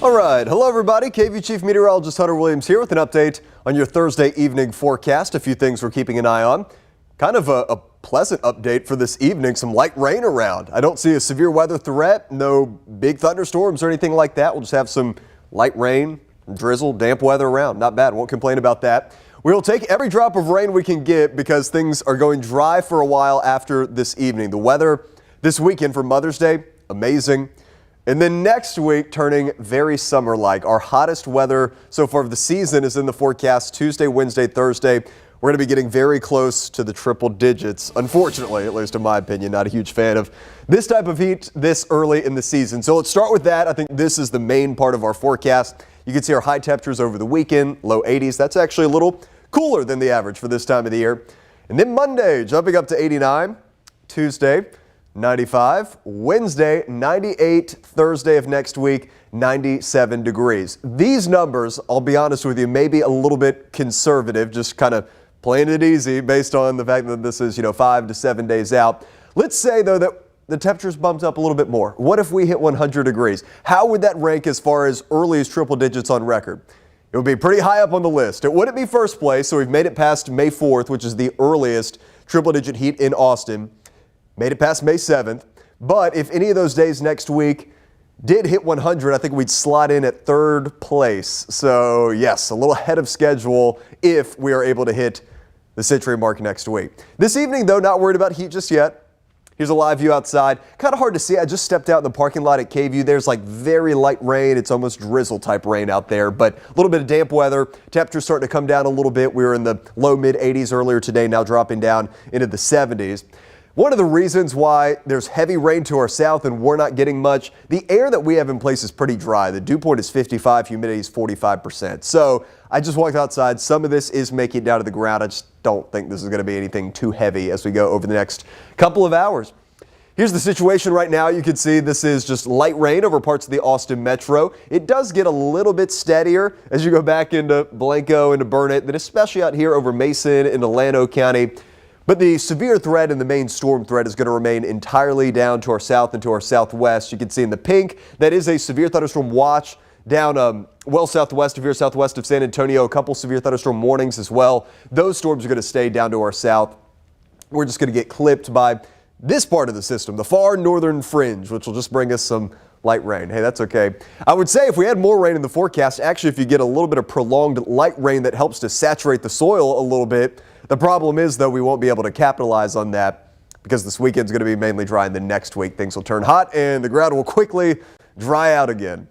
All right. Hello, everybody. KVUE Chief Meteorologist Hunter Williams here with an update on your Thursday evening forecast. A few things we're keeping an eye on. Kind of a pleasant update for this evening. Some light rain around. I don't see a severe weather threat. No big thunderstorms or anything like that. We'll just have some light rain, drizzle, damp weather around. Not bad. Won't complain about that. We'll take every drop of rain we can get because things are going dry for a while after this evening. The weather this weekend for Mother's Day, amazing. And then next week, turning very summer-like. Our hottest weather so far of the season is in the forecast Tuesday, Wednesday, Thursday. We're going to be getting very close to the triple digits. Unfortunately, at least in my opinion, not a huge fan of this type of heat this early in the season. So let's start with that. I think this is the main part of our forecast. You can see our high temperatures over the weekend, low 80s. That's actually a little cooler than the average for this time of the year. And then Monday, jumping up to 89. Tuesday, 95, Wednesday, 98, Thursday of next week, 97 degrees. These numbers, I'll be honest with you, may be a little bit conservative, just kind of playing it easy based on the fact that this is, 5 to 7 days out. Let's say, though, that the temperature's bumped up a little bit more. What if we hit 100 degrees? How would that rank as far as earliest triple digits on record? It would be pretty high up on the list. It wouldn't be first place, so we've made it past May 4th, which is the earliest triple-digit heat in Austin. Made it past May 7th, but if any of those days next week did hit 100, I think we'd slot in at third place. So yes, a little ahead of schedule if we are able to hit the century mark next week. This evening, though, not worried about heat just yet. Here's a live view outside. Kind of hard to see. I just stepped out in the parking lot at KVUE. There's like very light rain. It's almost drizzle type rain out there, but a little bit of damp weather. Temperatures starting to come down a little bit. We were in the low mid 80s earlier today, now dropping down into the 70s. One of the reasons why there's heavy rain to our south and we're not getting much, the air that we have in place is pretty dry. The dew point is 55, humidity is 45%. So I just walked outside. Some of this is making it down to the ground. I just don't think this is going to be anything too heavy as we go over the next couple of hours. Here's the situation right now. You can see this is just light rain over parts of the Austin metro. It does get a little bit steadier as you go back into Blanco, into Burnett, then especially out here over Mason into Llano County. But the severe threat and the main storm threat is going to remain entirely down to our south and to our southwest. You can see in the pink, that is a severe thunderstorm watch down well southwest of here, southwest of San Antonio. A couple severe thunderstorm warnings as well. Those storms are going to stay down to our south. We're just going to get clipped by this part of the system, the far northern fringe, which will just bring us some light rain. Hey, that's okay. I would say if we had more rain in the forecast, actually if you get a little bit of prolonged light rain that helps to saturate the soil a little bit. The problem is, though, we won't be able to capitalize on that because this weekend's going to be mainly dry, and then next week things will turn hot and the ground will quickly dry out again.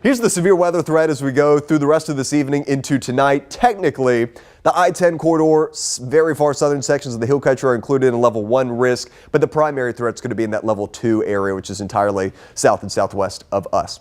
Here's the severe weather threat as we go through the rest of this evening into tonight. Technically, the I-10 corridor, very far southern sections of the hill country are included in level 1 risk, but the primary threat's going to be in that level 2 area, which is entirely south and southwest of us.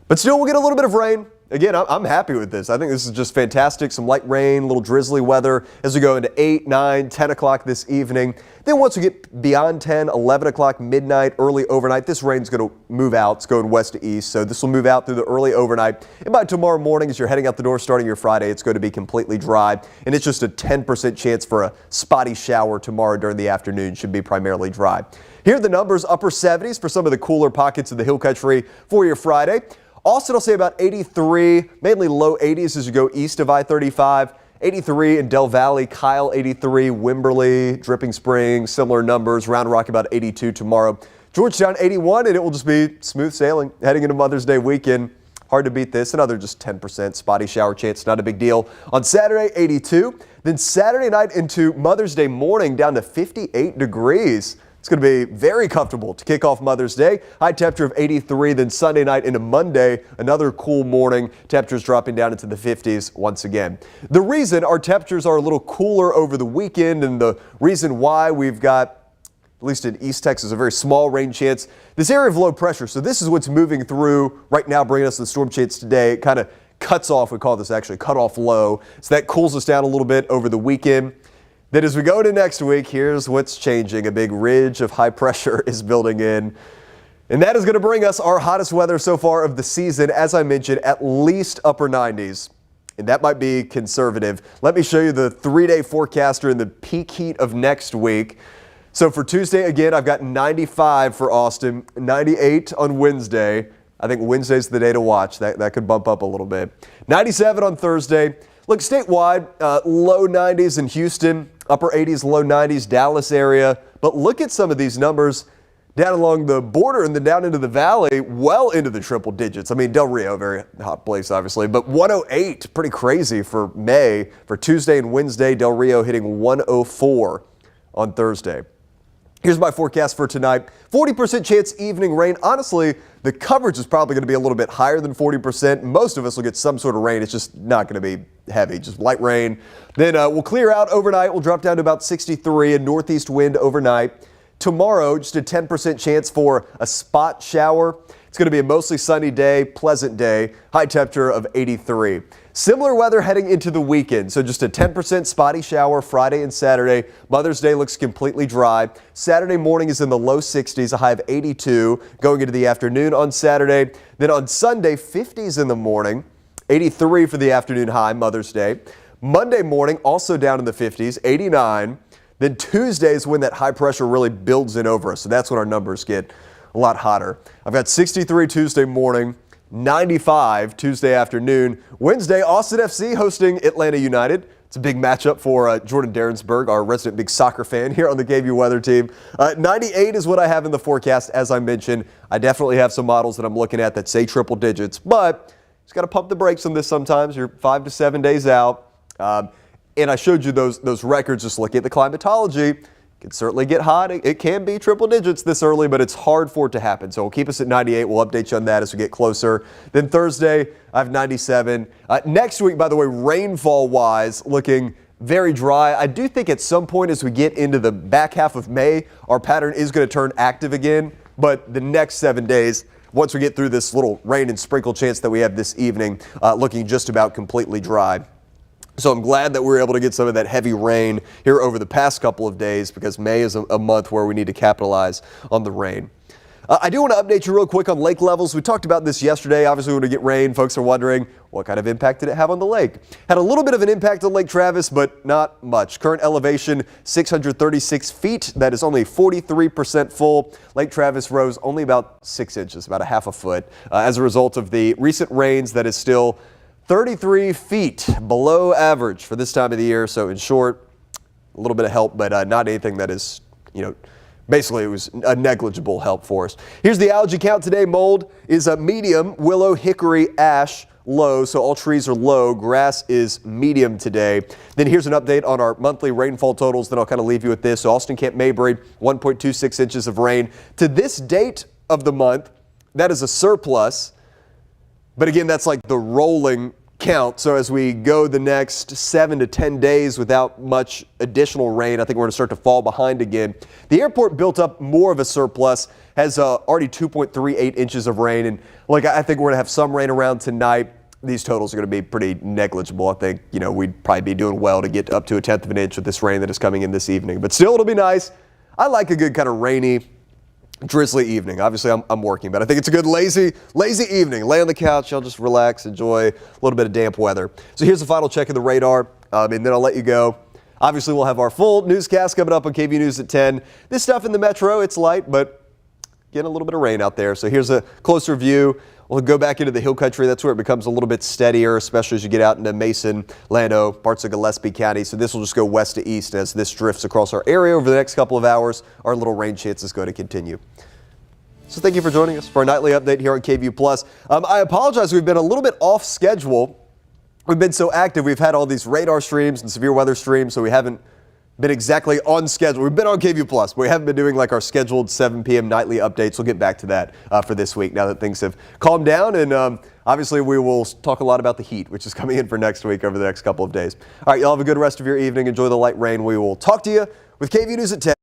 But still, we'll get a little bit of rain. Again, I'm happy with this. I think this is just fantastic. Some light rain, a little drizzly weather as we go into 8, 9, 10 o'clock this evening. Then once we get beyond 10, 11 o'clock, midnight, early overnight, this rain's going to move out. It's going west to east, so this will move out through the early overnight. And by tomorrow morning, as you're heading out the door starting your Friday, it's going to be completely dry. And it's just a 10% chance for a spotty shower tomorrow during the afternoon. Should be primarily dry. Here are the numbers, upper 70s for some of the cooler pockets of the hill country for your Friday. Austin, I'll say about 83, mainly low 80s as you go east of I-35. 83 in Del Valley, Kyle 83, Wimberley, Dripping Springs, similar numbers. Round Rock about 82 tomorrow. Georgetown 81, and it will just be smooth sailing heading into Mother's Day weekend. Hard to beat this. Another just 10% spotty shower chance, not a big deal. On Saturday, 82. Then Saturday night into Mother's Day morning down to 58 degrees. It's going to be very comfortable to kick off Mother's Day. High temperature of 83, then Sunday night into Monday, another cool morning. Temperatures dropping down into the 50s once again. The reason our temperatures are a little cooler over the weekend and the reason why we've got, at least in East Texas, a very small rain chance, this area of low pressure. So this is what's moving through right now, bringing us the storm chance today. It kind of cuts off, we call this actually cut off low. So that cools us down a little bit over the weekend. Then as we go to next week, here's what's changing. A big ridge of high pressure is building in. And that is going to bring us our hottest weather so far of the season. As I mentioned, at least upper 90s. And that might be conservative. Let me show you the 3-day forecaster in the peak heat of next week. So for Tuesday, again, I've got 95 for Austin, 98 on Wednesday. I think Wednesday's the day to watch. That could bump up a little bit. 97 on Thursday. Look, statewide, low 90s in Houston, upper 80s, low 90s, Dallas area. But look at some of these numbers down along the border and then down into the valley, well into the triple digits. I mean, Del Rio, very hot place, obviously, but 108, pretty crazy for May. For Tuesday and Wednesday, Del Rio hitting 104 on Thursday. Here's my forecast for tonight. 40% chance evening rain. Honestly, the coverage is probably going to be a little bit higher than 40%. Most of us will get some sort of rain. It's just not going to be heavy, just light rain. Then we'll clear out overnight. We'll drop down to about 63, a northeast wind overnight. Tomorrow, just a 10% chance for a spot shower. It's going to be a mostly sunny day, pleasant day, high temperature of 83. Similar weather heading into the weekend, so just a 10% spotty shower Friday and Saturday. Mother's Day looks completely dry. Saturday morning is in the low 60s, a high of 82 going into the afternoon on Saturday. Then on Sunday, 50s in the morning, 83 for the afternoon high, Mother's Day. Monday morning, also down in the 50s, 89. Then Tuesday is when that high pressure really builds in over us, so that's when our numbers get a lot hotter. I've got 63 Tuesday morning, 95 Tuesday afternoon. Wednesday, Austin FC hosting Atlanta United. It's a big matchup for Jordan Derensberg, our resident big soccer fan here on the KVUE weather team. 98 is what I have in the forecast. As I mentioned, I definitely have some models that I'm looking at that say triple digits, but just got to pump the brakes on this sometimes. You're 5 to 7 days out. And I showed you those records. Just look at the climatology. It can certainly get hot. It can be triple digits this early, but it's hard for it to happen. So we'll keep us at 98. We'll update you on that as we get closer. Then Thursday, I have 97. Next week, by the way, rainfall-wise, looking very dry. I do think at some point as we get into the back half of May, our pattern is going to turn active again. But the next 7 days, once we get through this little rain and sprinkle chance that we have this evening, looking just about completely dry. So I'm glad that we were able to get some of that heavy rain here over the past couple of days because May is a month where we need to capitalize on the rain. I do want to update you real quick on lake levels. We talked about this yesterday. Obviously, when we get rain, folks are wondering what kind of impact did it have on the lake. Had a little bit of an impact on Lake Travis, but not much. Current elevation, 636 feet. That is only 43% full. Lake Travis rose only about 6 inches, about a half a foot, as a result of the recent rains that is still 33 feet below average for this time of the year. So in short, a little bit of help, but not anything that is, basically it was a negligible help for us. Here's the allergy count today. Mold is a medium, willow, hickory, ash, low. So all trees are low. Grass is medium today. Then here's an update on our monthly rainfall totals. Then I'll kind of leave you with this. So Austin Camp Mabry, 1.26 inches of rain. To this date of the month, that is a surplus. But again, that's like the rolling count. So as we go the next 7 to 10 days without much additional rain, I think we're going to start to fall behind again. The airport built up more of a surplus, has already 2.38 inches of rain. And I think we're going to have some rain around tonight. These totals are going to be pretty negligible. I think, we'd probably be doing well to get up to 1/10 of an inch with this rain that is coming in this evening. But still, it'll be nice. I like a good kind of rainy, drizzly evening. Obviously, I'm working, but I think it's a good lazy evening. Lay on the couch, y'all just relax, enjoy a little bit of damp weather. So here's the final check of the radar, and then I'll let you go. Obviously, we'll have our full newscast coming up on KVUE News at 10. This stuff in the metro, it's light, but getting a little bit of rain out there. So here's a closer view. We'll go back into the hill country. That's where it becomes a little bit steadier, especially as you get out into Mason, Llano, parts of Gillespie County. So this will just go west to east as this drifts across our area over the next couple of hours. Our little rain chance is going to continue. So thank you for joining us for our nightly update here on KVUE Plus. I apologize. We've been a little bit off schedule. We've been so active. We've had all these radar streams and severe weather streams, so we haven't been exactly on schedule. We've been on KVUE Plus, but we haven't been doing our scheduled 7 p.m. nightly updates. We'll get back to that for this week now that things have calmed down. And obviously, we will talk a lot about the heat, which is coming in for next week over the next couple of days. All right, y'all have a good rest of your evening. Enjoy the light rain. We will talk to you with KVUE News at 10.